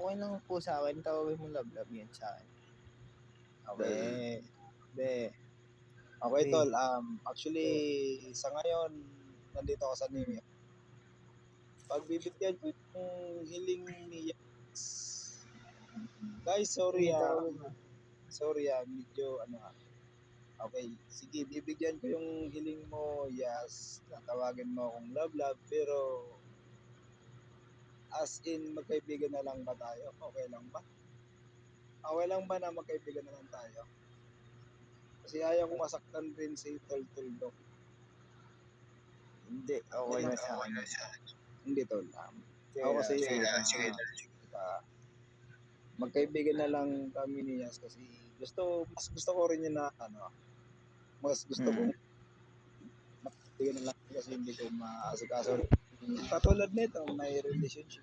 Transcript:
okay lang po sa akin. Tawagin mo love yan sa akin. Okay. Be. Okay, tol. Actually, sa ngayon, nandito ako sa New York. Pagbibigyan ko yung hiling ni Yas. Guys, sorry medyo okay, sige, bibigyan ko yung hiling mo, Yas. Tatawagin mo akong love, pero as in, magkaibigan na lang ba tayo? Okay lang ba? Okay lang ba na magkaibigan na lang tayo? Kasi ayaw kong masaktan rin si Tol Dok. Hindi, okay na sa akin. Hindi, Tol. Ako kasi, Sige. magkaibigan na lang kami ni Yas kasi mas gusto ko rin yun na mas gusto kong magkaibigan na lang kasi hindi ko maasikaso. Katulad nito, may relationship